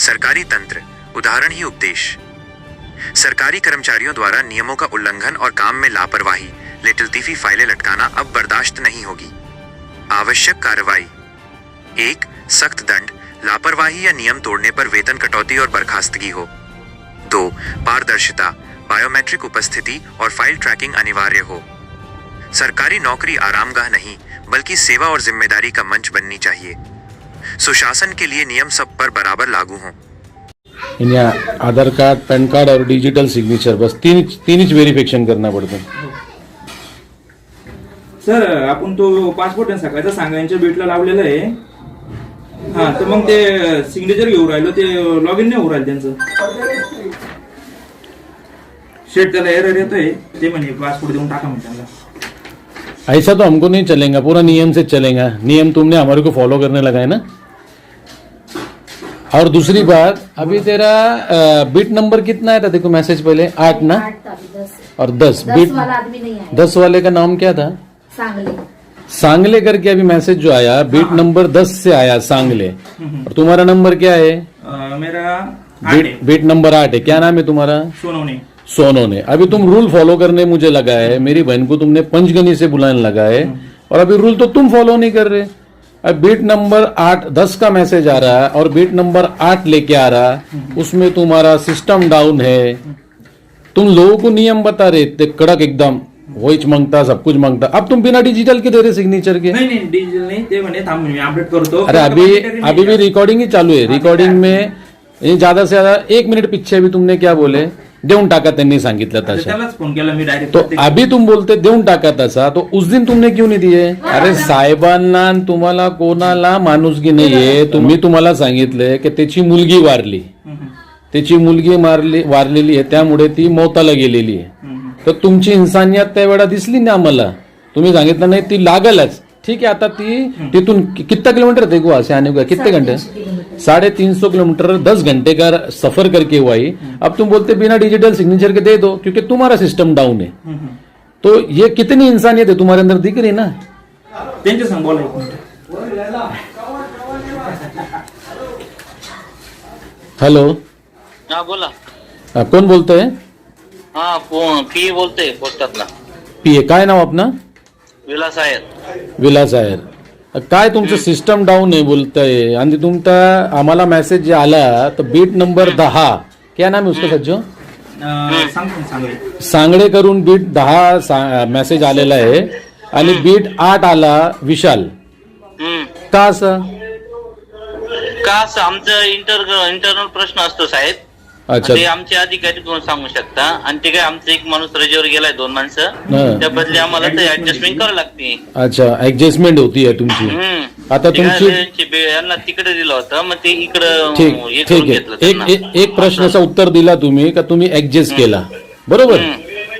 सरकारी तंत्र, उदाहरण ही उपदेश। सरकारी कर्मचारियों द्वारा नियमों का उल्लंघन और काम में लापरवाही, लेटलतीफी फाइलें लटकाना अब बर्दाश्त नहीं होगी। आवश्यक कार्रवाई: 1. सख्त दंड, लापरवाही या नियम तोड़ने पर वेतन कटौती और बर्खास्तगी हो। 2. पारदर्शिता, बायोमेट्रिक उपस्थिति और फाइल ट्रैकिंग अनिवार्य हो। सरकारी नौकरी आरामगाह नहीं, बल्कि सेवा और जिम्मेदारी का मंच बननी चाहिए। सुशासन के लिए नियम सब पर बराबर लागू हों। यहाँ आधार कार्ड, पैन कार्ड और डिजिटल सिग्नेचर, बस तीन ही व्हेरिफिकेशन करना पड़तं। सर आपण तो पासपोर्ट आहे सकाळचा सांगायच्या भेटला लावलेला आहे। हा तर मग ते सिग्नेचर घेऊन राहिलो, ते लॉग इन नाही होऊ राहिलं त्यांचं। शेट त्याला एरर येतोय, ते म्हणे पासपोर्ट देऊन टाका म्हणजे त्यांना। ऐसा तो हमको नहीं चलेगा, पूरा नियम से चलेगा। नियम तुमने हमारे को फॉलो करने लगा है ना। और दूसरी बात, अभी तेरा बिट नंबर कितना है था? देखो मैसेज पहले 8 ना, और 10 बिट। वाला आदमी नहीं आया। 10 वाले का नाम क्या था? सांगले। सांगले करके अभी मैसेज जो आया, बिट नंबर 10 से आया सांगले। और तुम्हारा नंबर क्या है? मेरा बिट नंबर 8 है। क्या नाम है तुम्हारा? सोनोने। अभी तुम रूल फॉलो करने मुझे लगा है, मेरी बहन को तुमने पंचगनी से बुलाने लगा है, और अभी रूल तो तुम फॉलो नहीं कर रहे। अब बीट नंबर 10 का मैसेज आ रहा है और बीट नंबर 8 लेके आ रहा है, उसमें तुम्हारा सिस्टम डाउन है। तुम लोगों को नियम बता रहे थे कड़क एकदम, वॉइस मांगता, सब कुछ मांगता। अब तुम बिना डिजिटल के दे रहे सिग्नेचर के। नहीं डिजिटल नहीं, ते म्हणे थांब मी अपडेट करतो। अरे अभी भी रिकॉर्डिंग ही चालू है। रिकॉर्डिंग में ज्यादा से ज्यादा 1 मिनिट पीछे अभी तुमने क्या बोले? देऊन टाका, त्यांनी सांगितलं तसं। त्यालाच फोन केला मी डायरेक्ट। तो अभी तुम बोलते देऊन टाका तसा, तो उस दिन तुमने क्यों नहीं दिए? अरे साहेबांना तुम्हाला कोणाला माणुसकी नाहीये। तुम्ही तुम्हाला सांगितलंय की त्याची मुलगी वारली, त्याची मुलगी वारलेली आहे, त्यामुळे ती मौताला गेलेली आहे। तर तुमची इन्सानियत त्यावेळा दिसली ना आम्हाला। तुम्ही सांगितलं नाही ती लागलच, ठीक है। आता ती तिथून कितना किलोमीटर थे गोवा से आने का? कितने घंटे? 350 किलोमीटर 10 घंटे का सफर करके हुआ ही। अब तुम बोलते बिना डिजिटल सिग्नेचर के दे दो, क्योंकि तुम्हारा सिस्टम डाउन है। तो ये कितनी इंसानियत है तुम्हारे अंदर दिख रही ना। त्यांच्या संग बोला एक मिनिट। हेलो, हा बोला। कोण बोलतोय? हा पी बोलते पोस्टातला। पीए, काय नाव आपलं? विलास आहेत। विलास आहे। काय तुमचं सिस्टम डाऊन आहे बोलतंय, आणि तुमचा आम्हाला मेसेज जे आला तर बीट नंबर 10, क्या नाम है उसका सज्जो? सांगडे करून बीट 10 मेसेज आलेला आहे, आणि बीट 8 आला विशाल। का असं? आमचं इंटरनल प्रश्न असतो साहेब। अच्छा, ते आमचे अधिकारी कोण सांगू शकता, आणि ते काय आमचं एक माणूस रजेवर गेलाय, 2 माणसं, त्या बदले आम्हाला ते ऍडजस्टमेंट करावं लागते। अच्छा, ऍडजस्टमेंट होती आहे तुमची। आता तुमची यांना तिकडे दिलं होतं, मग ते इकडं ठीक आहे। एक प्रश्नाचं उत्तर दिला तुम्ही का तुम्ही ऍडजस्ट केला, बरोबर।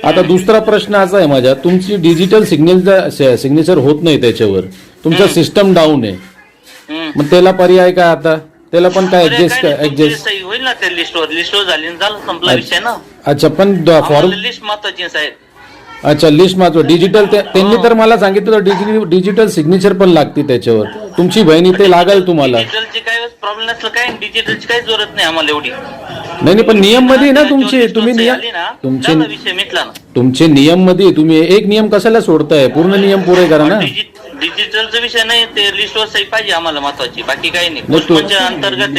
आता दुसरा प्रश्न असा आहे माझा, तुमची डिजिटल सिग्नेचर होत नाही त्याच्यावर, तुमचा सिस्टम डाऊन आहे, मग त्याला पर्याय काय? आता त्याला पण काय ऍडजस्ट होईल ना, त्या लिस्टवर झाली, झालं, संपला विषय ना। अच्छा, पण फॉर्म लिस्ट महत्वाची साहेब। अच्छा, लिस्ट महत्व डिजिटल, त्यांनी तर मला सांगितलं डिजिटल सिग्नेचर पण लागते त्याच्यावर। तुमची बहिणी ते लागेल तुम्हाला। डिजिटलची काय प्रॉब्लेम नसलं काय, डिजिटलची काही जरूरत नाही आम्हाला एवढी। नाही पण नियम मध्ये ना तुमचे, तुम्ही विषय मिटला ना। तुमचे नियम मध्ये तुम्ही एक नियम कशाला सोडताय? पूर्ण नियम पुरे करा ना। डिजिटलचा विषय नाही, ते लिस्टवर सही पाहिजे आम्हाला महत्वाची, बाकी काही नाही। पोस्टमनच्या अंतर्गत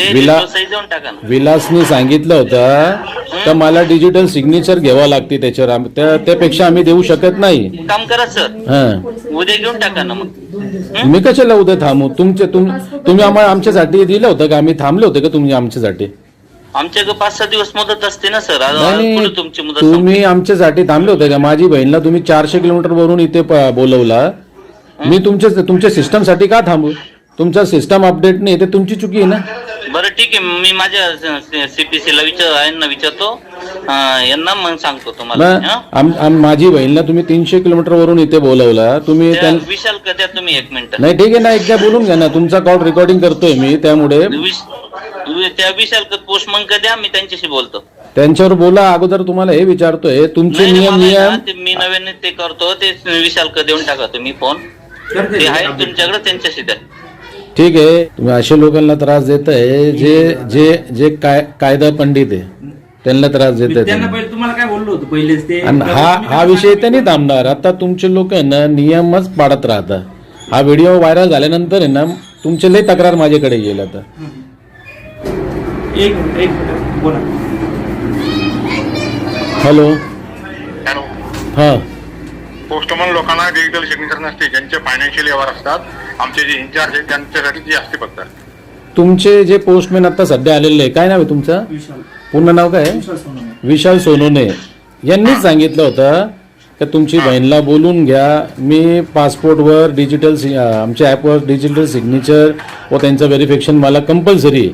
सही देऊन टाका ना। विलासने सांगितलं होतं तर मला डिजिटल सिग्नेचर घ्यावा लागते त्याच्यावर, त्यापेक्षा आम्ही देऊ शकत नाही। काम करा सर, उद्या घेऊन टाका ना मग। मी कशाला उद्या थांबू? तुम्ही आम्हाला आमच्यासाठी दिलं होतं का? आम्ही थांबले होते का तुम्ही आमच्यासाठी? आमच्याकडे 5-6 दिवस मुदत असते ना सर। तुमची मुदत तुम्ही आमच्यासाठी थांबले होते का? माझी बहिणीला तुम्ही 400 किलोमीटर वरून इथे बोलवला, मी तुमच्या सिस्टम साठी का थांबू? तुमचा सिस्टम अपडेट नाही, ते तुमची चुकी आहे ना। बरं ठीक आहे, मी माझ्या सीपीसी ला विचारतो, यांना मग सांगतो तुम्हाला। माझी बहिणीला तुम्ही 300 किलोमीटर वरून इथे बोलवला, तुम्ही विशाल कद्या तुम्ही 1 मिनिट। नाही ठीक आहे ना, एकदा बोलून घ्या ना, तुमचा कॉल रेकॉर्डिंग करतोय मी, त्यामुळे त्या विशाल पोस्टमन कद्या, मी त्यांच्याशी बोलतो। त्यांच्यावर बोला अगोदर, तुम्हाला हे विचारतोय तुमचे नियम मी नव्याने ते करतो, ते विशाल देऊन टाका तुम्ही फोन, ते आहे तुमच्याकडे, त्यांच्याशी द्या। ठीक आहे, तुम्ही अशा लोकांना त्रास देताय जे जे जे कायदा पंडित आहे त्यांना त्रास देताय त्यांना तुम्ही. पहिले तुम्हाला काय बोललो होतो पहिलेच ते आणि हा विषय तर नाही थांबणार. आता तुमचे लोक आहे ना नियमच पाडत राहतात. हा व्हिडिओ व्हायरल झाल्यानंतर आहे ना तुमचे लई तक्रार माझ्याकडे येईल आता. एक मिनिट बोला. हॅलो. हॅलो. हा पोस्टमन लोकांना डिजिटल सिग्नेचर नसते, ज्यांचे फायनान्शियल व्यवहार असतात, आमचे जे इंचार्ज आहेत त्यांच्यासाठी ती असते फक्त. तुमचे जे पोस्टमॅन आता सध्या आलेले आहे, काय नाव आहे तुमचं? विशाल पूर्ण नाव काय आहे? विशाल सोनवणे. विशाल सोनवणे यांनीच सांगितलं होतं की तुमची बहिणीला बोलून घ्या. मी पासपोर्टवर डिजिटल आमच्या ॲपवर डिजिटल सिग्नेचर व त्यांचं व्हेरिफिकेशन मला कंपल्सरी आहे.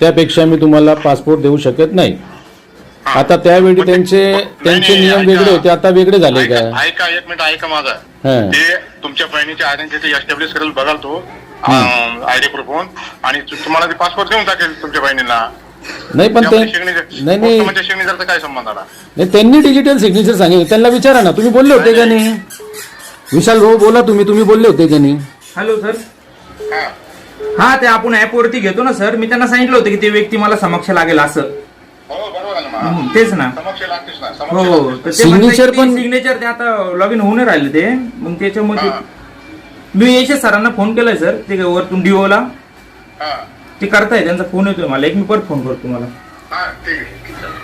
त्यापेक्षा मी तुम्हाला पासपोर्ट देऊ शकत नाही. आता त्यावेळी त्यांचे नियम वेगळे होते, आता वेगळे झाले का? ऐका एक मिनिट, ऐका माझा. हा. ते तुमच्या बहिणीची आयडेंटिटी एस्टॅब्लिश करेल, बघाल तो आयडी प्रूफ होऊन, आणि तुम्हाला ते पासपोर्ट देऊन टाकेल तुमच्या बहिणीला. नाही पण ते नाही सिग्नेचरचा काय संबंध आला? नाही, त्यांनी डिजिटल सिग्नेचर सांगितलं. त्यांना विचारा ना, तुम्ही बोलले होते का नाही? विशाल भाऊ बोला, तुम्ही बोलले होते का नाही? Hello sir. हा. हा, ते आपण ऍप वरती घेतो ना सर. मी त्यांना सांगितलं होतं की ते व्यक्ती मला समक्ष लागेल असं. हो बरोबर आहे ना मग. तेच ना. समक्ष लागतेच ना. हो समक्ष लागते. Signature पण- सिग्नेचर ते आता लॉग इन होऊन राहिले ते. मग त्याच्यामध्ये हा. मी यशेश सरांना फोन केलाय सर, ते वरतून डिओला हा. ते करताय, त्यांचा फोन येतोय मला. एक मी परत फोन करतो तुम्हाला. हा, ठीक आहे.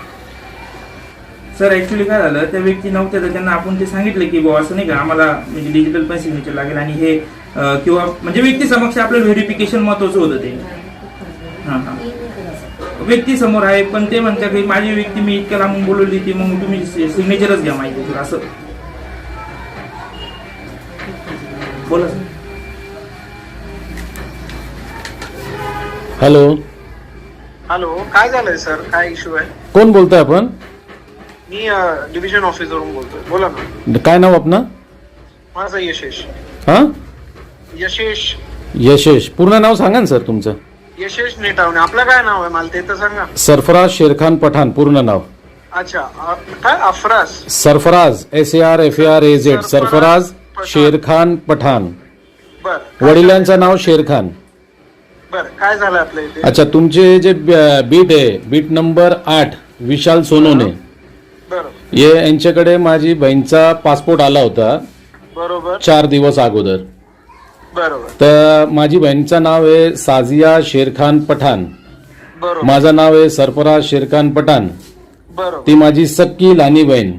सर ऍक्च्युली काय झालं, त्या व्यक्ती नव्हत्या तर त्यांना आपण ते सांगितलं की बुवा असं नाही का, आम्हाला म्हणजे डिजिटल पण सिग्नेचर लागेल आणि हे किंवा म्हणजे व्यक्ती समक्ष आपलं व्हेरिफिकेशन महत्वाचं होतं ते. हा हा, व्यक्ती समोर आहे, पण ते म्हणतात की माझी व्यक्ती मी इतक्या लांबून बोलवली ती, मग तुम्ही सिग्नेचरच घ्या माहिती सर असं. बोला सर. हॅलो. हॅलो, काय झालंय सर? काय इश्यू आहे? कोण बोलतोय आपण? मी डिव्हिजन ऑफिसवरून बोलतोय. बोला ना. काय नाव आपलं? माझं यशेश. हा, यशेश यशेश. पूर्ण नाव सांगा ना सर तुमचं. यशेश नेटावणे. आपलं काय नाव आहे मला ते तर सांगा. सरफराज शेरखान पठाण. पूर्ण नाव? अच्छा, काय अफराज? सरफराज, SARFARAZ. सरफराज शेरखान पठाण. बर. वडिलांचं नाव शेरखान. बर, काय झालं आपल्या इथे? अच्छा, तुमचे जे बीट आहे, बीट नंबर 8, विशाल सोनवणे, बरोबर यांच्याकडे माझी बहीणचा पासपोर्ट आला होता बरोबर 4 दिवस अगोदर. बरोबर तर माझी बहीणचं नाव आहे साजिया शेरखान पठाण. बरोबर माझं नाव आहे सरफराज शेरखान पठाण. बरोबर. ती माझी सक्की लहानी बहीण.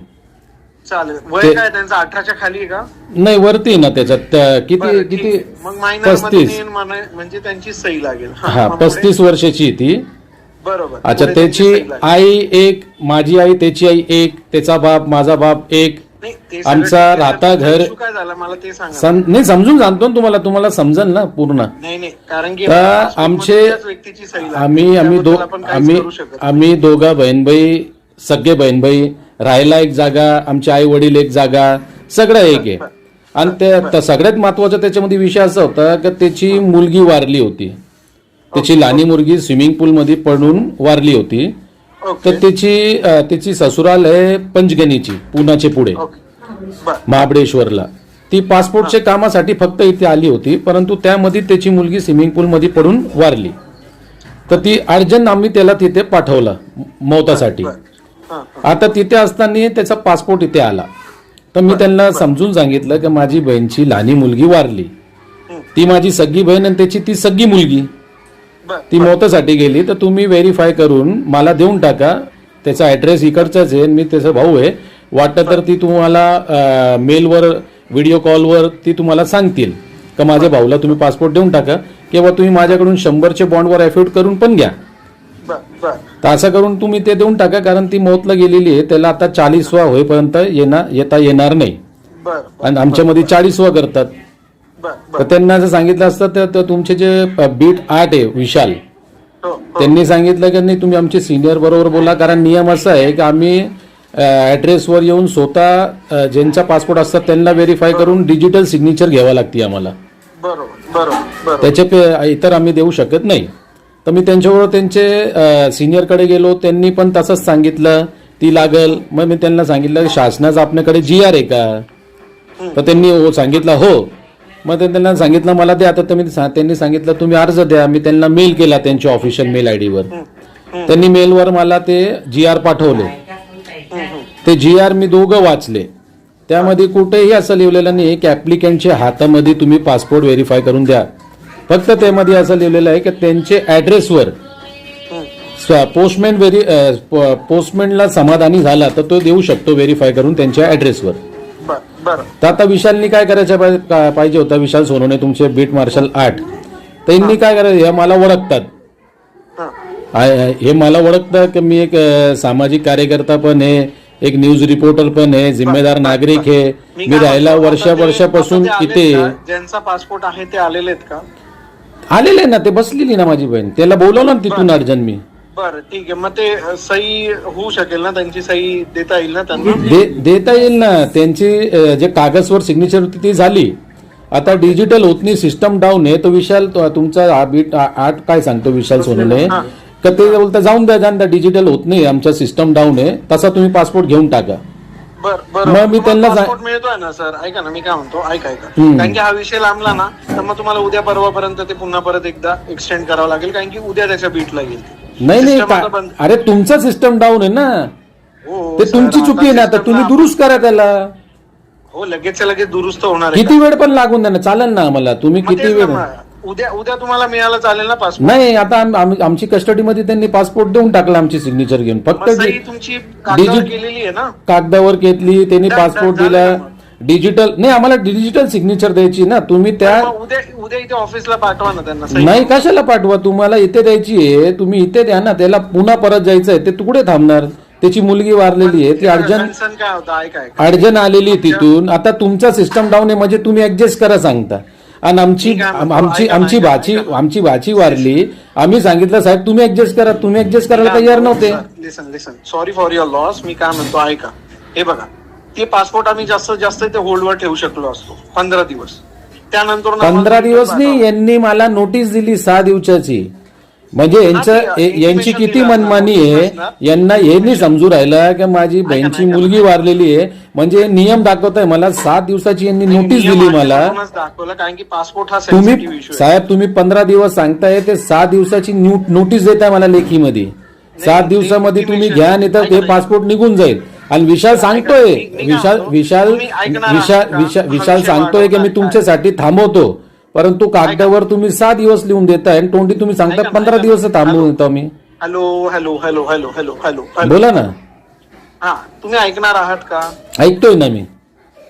चालेल. वय ते- काय त्यांचं? 18च्या खाली आहे का? नाही, वरती आहे ना त्याच्यात. किती बरं, ठीक किती आहे. मग मायनर 35. म्हणजे त्यांची सही लागेल. हा, मग पुढे? 35 वर्षाची आहे ती. बरोबर. अच्छा, पुढे त्यांची त्याची सही लागेल. आई एक, माझी आई, त्याची आई एक, त्याचा बाप, माझा बाप एक. नाही, ते सगळं आमचा ठीक आहे. राहता तुमचा घर- issue काय झाला मला ते सांगा. नाही, समजून सांगतो ना तुम्हाला समजेल ना पूर्ण. नाही नाही, कारण की तर पासपोर्टमध्ये आमचे त्याच व्यक्तीची सही लागते. आम्ही त्याबद्दल आपण काहीच करू शकत नाही. आम्ही दोघा बहीणभाई, सगळे बहीणभाई, राहायला एक जागा, आमचे आई वडील एक जागा, सगळं एक आहे. आणि त्या सगळ्यात महत्वाचा त्याच्यामध्ये विषय असा होता की त्याची मुलगी वारली होती. त्याची लहानी मुलगी स्विमिंग पूल मध्ये पडून वारली होती. ओके. तर त्याची ससुराल आहे पंचगणीची, पुण्याचे पुढे ओके. बर. महाबळेश्वरला. ती पासपोर्टच्या कामासाठी फक्त इथे आली होती, परंतु त्यामध्ये त्याची मुलगी स्विमिंग पूल मध्ये पडून वारली. तर ती अर्जंट आम्ही त्याला तिथे पाठवलं मौतासाठी. हा, आता तिथे असताना त्याचा पासपोर्ट इथे आला. तर मी त्यांना समजून सांगितलं की माझी बहीणची लहानी मुलगी वारली, ती माझी सगळी बहीण आणि त्याची ती सगळी मुलगी बर. ती मौतासाठी गेली. तर तुम्ही व्हेरीफाय करून मला देऊन टाका. त्याचा ऍड्रेस इकडचाच आहे, मी त्याचा भाऊ आहे. वाटतं तर ती तुम्हाला मेलवर, व्हिडिओ कॉलवर ती तुम्हाला सांगतील का माझ्या भाऊला तुम्ही पासपोर्ट देऊन टाका, किंवा तुम्ही माझ्याकडून 100चे बॉन्डवर एफिडेविट करून पण घ्या. बर. बर. तर असं करून तुम्ही ते देऊन टाका, कारण ती मौतला गेलेली आहे. त्याला आता 40वा होईपर्यंत येता येणार नाही. बर. आणि आमच्यामध्ये 40वा करतात. बर. तर बर. त्यांना जर सांगितलं असतं तर तुमचे जे बीट 8 आहे विशाल, हो, हो. त्यांनी सांगितलं की नाही तुम्ही आमचे सिनियर बरोबर बोला, कारण नियम असा आहे की आम्ही ऍड्रेसवर येऊन स्वतः ज्यांचा पासपोर्ट असतात त्यांना व्हेरीफाय करून डिजिटल सिग्नेचर घ्यावं लागते आम्हाला. बरोबर बरोबर बरोबर. त्याचे इतर आम्ही देऊ शकत नाही. तर मी त्यांच्याबरोबर त्यांचे सिनियरकडे गेलो, त्यांनी पण तसंच सांगितलं ती लागल. मग मी त्यांना सांगितलं शासनाचं आपल्याकडे GR आहे का? तर त्यांनी सांगितलं हो. मग त्यांना सांगितलं मला ते आता त्यांनी सांगितलं तुम्ही अर्ज द्या. मी त्यांना मेल केला त्यांच्या ऑफिशियल मेल आय डीवर. त्यांनी मेलवर मला ते GR पाठवले. ते GR मी दोघं वाचले. त्यामध्ये कुठेही असं लिहिलेलं नाही की ऍप्लिकंटच्या हातामध्ये तुम्ही पासपोर्ट व्हेरीफाय करून द्या. फक्त त्यामध्ये असं लिहिलेलं आहे की त्यांचे ऍड्रेसवर पोस्टमॅनला समाधानी झाला तर तो देऊ शकतो व्हेरीफाय करून त्यांच्या ऍड्रेसवर. बरं तर आता विशालनी काय करायचं पाहिजे होता, विशाल सोनवणे तुमचे बीट मार्शल 8, त्यांनी काय करायचं, हे मला ओळखतात. हे मला ओळखतं की मी एक सामाजिक कार्यकर्ता पण आहे, एक न्यूज रिपोर्टर पण आहे, जिम्मेदार नागरिक आहे. मी राहिला वर्षापासून इथे. ज्यांचा पासपोर्ट आहे ते आलेले आहेत का? आलेले ना, ते बसलेली ना माझी बहीण, त्याला बोलवलं ना तिथून अर्जंट मी. बरं ठीक आहे. मग ते सही होऊ शकेल ना, त्यांची सही देता येईल ना त्यांना? देता येईल ना. त्यांची जे कागदवर सिग्नेचर होती ती झाली. आता डिजिटल होत नाही, सिस्टम डाऊन आहे. तो विशाल तुमचा बीट 8 काय सांगतो विशाल सोनवणे का ते बोलता जाऊन द्या, डिजिटल होत नाही, आमचा सिस्टम डाऊन आहे, तसा तुम्ही पासपोर्ट घेऊन टाका. मग मी त्यांना पासपोर्ट मिळतोय ना सर? ऐका ना, मी काय म्हणतो, ऐका कारण की हा विषय लांबला ना तर मग तुम्हाला उद्या परवापर्यंत ते पुन्हा परत एकदा एक्सटेंड करावं लागेल, कारण की उद्या त्याच्या बीटला येईल. नाही अरे तुमचा सिस्टम डाऊन आहे ना, ते तुमची चुकी आहे ना. आता तुम्ही दुरुस्त करा त्याला. हो, लगेच दुरुस्त होणार आहे. किती वेळ पण लागून द्या ना, चालेल ना आम्हाला. तुम्ही किती वेळ, उद्या तुम्हाला मिळालं चालेल ना पासपोर्ट? नाही, आता आमची कस्टडीमध्ये त्यांनी पासपोर्ट देऊन टाकला, आमची सिग्नेचर घेऊन. फक्त तुमची कागदावर केलेली आहे ना? कागदावर घेतली त्यांनी, पासपोर्ट दिला. डिजिटल नाही, आम्हाला डिजिटल सिग्नेचर द्यायची ना. तुम्ही त्या उद्या इथे ऑफिसला पाठवा ना त्यांना. नाही, कशाला पाठवा, तुम्हाला इथे द्यायची आहे, तुम्ही इथे द्या ना. त्याला पुन्हा परत जायचं आहे, ते तुकडे थांबणार. त्याची मुलगी वारलेली आहे, ती अर्जंट आलेली तिथून. आता तुमचा सिस्टम डाऊन आहे म्हणजे तुम्ही ऍडजस्ट करा सांगता. आणि आमची भाची वारली, आम्ही सांगितलं साहेब तुम्ही ऍडजस्ट करा, तुम्ही ऍडजस्ट करायला तयार नव्हते. लिसन सॉरी फॉर युअर लॉस. मी काय म्हणतो ऐका, हे बघा, ते पासपोर्ट आम्ही जास्तीत जास्त ते होल्डवर ठेवू शकलो असतो 15 दिवस. त्यानंतर 15 दिवस नाही, यांनी मला नोटीस दिली 6 दिवसाची. म्हणजे यांची किती मनमानी आहे. यांनी समजू राहिलं की माझी बहीणची मुलगी वारलेली आहे म्हणजे नियम दाखवत आहे मला. 7 दिवसाची यांनी नोटीस दिली मला. कारण की पासपोर्ट हा तुम्ही साहेब, तुम्ही 15 दिवस सांगताय, ते 6 दिवसाची नोटीस देताय मला लेखीमध्ये. 7 दिवसामध्ये तुम्ही घ्या, नाही तर ते पासपोर्ट निघून जाईल. आणि विशाल सांगतोय, विशाल सांगतोय की मी तुमच्यासाठी थांबवतो, परंतु कागदावर तुम्ही 6 दिवस लिहून देताय आणि तोंडी तुम्ही सांगता 15 दिवस थांबवून देतो मी. हॅलो बोला ना. हा, तुम्ही ऐकणार आहात का? ऐकतोय ना मी.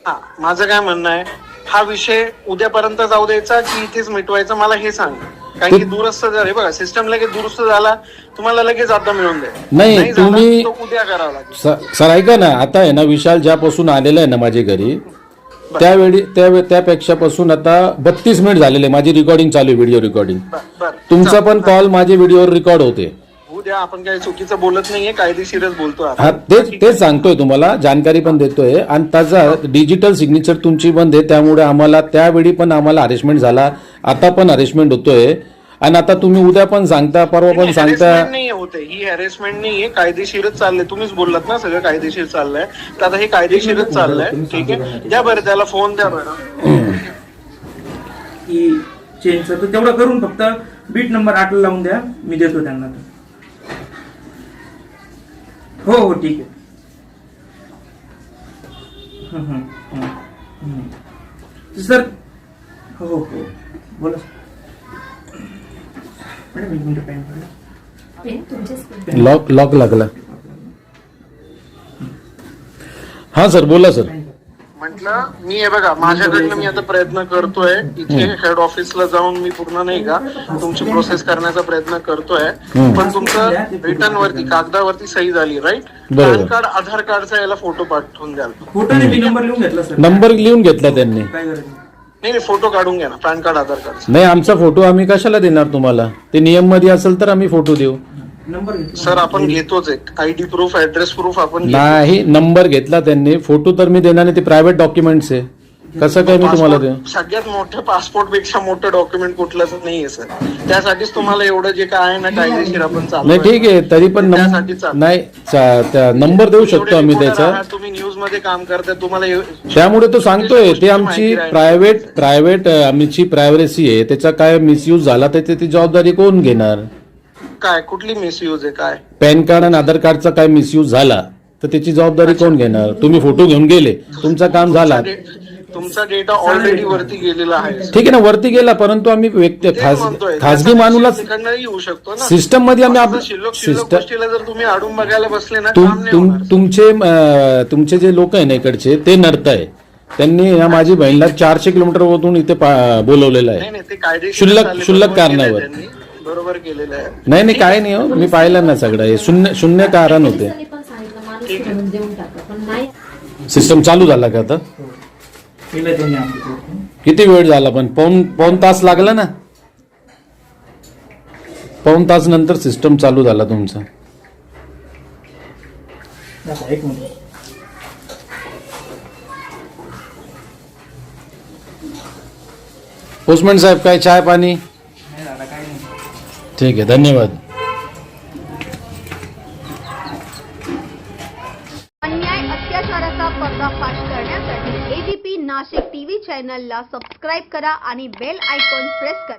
हा, माझं काय म्हणणं आहे, हा विषय उद्यापर्यंत जाऊ द्यायचा की इथेच मिटवायचा, मला हे सांग. कारण की दुरुस्त जर, हे बघा, सिस्टम लगेच दुरुस्त झाला, तुम्हाला लगेच आता मिळून द्या. नाही, तुम्ही उद्या करावं लागेल. सर ऐका ना, आता आहे ना, विशाल ज्यापासून आलेला आहे ना माझ्या घरी, त्यावेळी त्यापेक्षा पासून आता 32 मिनिट झालेले. माझी रेकॉर्डिंग चालू आहे, व्हिडिओ रेकॉर्डिंग. तुमचा पण कॉल माझे व्हिडिओवर रेकॉर्ड होते. उद्या आपण काही चुकीचं बोलत नाहीये, कायदेशीरच बोलतो. हा, तेच सांगतोय तुम्हाला, जानकारी पण देतोय. आणि त्याचा डिजिटल सिग्नेचर तुमची बंद आहे, त्यामुळे आम्हाला त्यावेळी पण आम्हाला हॅरेसमेंट झाला, आता पण हॅरेसमेंट होतोय. आणि आता तुम्ही उद्या पण सांगता, परवा पण सांगता. नाही होते, ही हॅरेसमेंट नाहीये, कायदेशीरच चाललंय. तुम्हीच बोललात ना सगळं कायदेशीर चाललंय, तर आता हे कायदेशीरच चाललंय. ठीक आहे, द्या बरं त्याला फोन द्या बरं. की चेंजचं तर तेवढं करून फक्त बीट नंबर 8 लावून द्या, मी देतो त्यांना. हो ठीक आहे. सर हो बोला. लॉक लागला. हा सर, बोला सर. म्हटलं मी, हे बघा, माझ्याकडनं मी आता प्रयत्न करतोय, इथे हेड ऑफिसला जाऊन मी पूर्ण नाही का तुमची प्रोसेस करण्याचा प्रयत्न करतोय. पण तुमचं रिटर्न वरती कागदावरती सही झाली, राईट? पॅन कार्ड, आधार कार्डचा याला फोटो पाठवून द्याल. फोटो नाही, नंबर लिहून घेतला सर. नंबर लिहून घेतला त्यांनी. नाही, फोटो काढून घ्या ना, पॅन कार्ड, आधार कार्ड. नाही, आमचा फोटो आम्ही कशाला देणार तुम्हाला? ते नियम मध्ये असेल तर आम्ही फोटो देऊ. सर आपण घेतोच, एक आयडी प्रूफ, ऍड्रेस प्रूफ आपण नाही. नंबर घेतला त्यांनी, फोटो तर मी देणार नाही, ते प्रायव्हेट डॉक्युमेंट्स आहे. कसं काय मी तुम्हाला ते सगळ्यात मोठं पासपोर्ट पेक्षा मोठं डॉक्युमेंट कुठलंच नाहीये सर. त्यासाठीच तुम्हाला एवढं जे काय आहे ना कायदेशीर आपण चालू नाही ठीक आहे तरी पण त्यासाठी चालू. नाही त्या नंबर देऊ शकतो आम्ही त्याचा. तुम्ही न्यूज मध्ये काम करताय तुम्हाला त्यामुळे तो सांगतोय ते आमची माहिती राहील. प्रायव्हेट आमची प्रायव्हसी आहे, त्याचा काय मिसयूज झाला तर त्याची जबाबदारी कोण घेणार? काय कुठली मिसयूज आहे काय? पॅन कार्ड आणि आधार कार्डचा काय मिसयूज झाला तर त्याची जबाबदारी कोण घेणार? तुम्ही फोटो घेऊन गेले, तुमचं काम झाला, तुमचा डेटा ऑलरेडी वरती गेलेला आहे. ठीक आहे ना, वरती गेला, परंतु आम्ही व्यक्ती खासगी माणूला तिकडनं येऊ शकतो ना. सिस्टम मध्ये आम्ही शिल्लक सिस्टम गोष्टीला जर तुम्ही आडून बघायला बसले ना काम नाही होणार. तुमचे जे लोक आहे ना इकडचे ते नडताय. त्यांनी या माझी बहिणीला 400 किलोमीटर वरून इथे बोलवलेलं नाही आहे नाही ते कायदेशीर क्षुल्लक कारणावर. त्यांनी बरोबर केलेलं आहे. नाही नाही काय नाही हो, मी पाहिलं ना सगळं हे शून्य कारण होते. सिस्टम चालू झाला का आता? केलं त्यांनी आमचं. किती वेळ झाला पण? पाऊण तास लागला ना. पाऊण तास नंतर सिस्टम चालू झाला तुमचा. दाखवा, एक मिनिट. पोस्टमॅन साहेब काय चाय पाणी? नाही झालं, काय नाही. ठीक आहे, धन्यवाद. अन्याय अत्याचाराचा पर्दाफाश करण्यासाठी एबीपी नाशिक टीव्ही चॅनलला सबस्क्राईब करा आणि बेल आयकॉन प्रेस करा.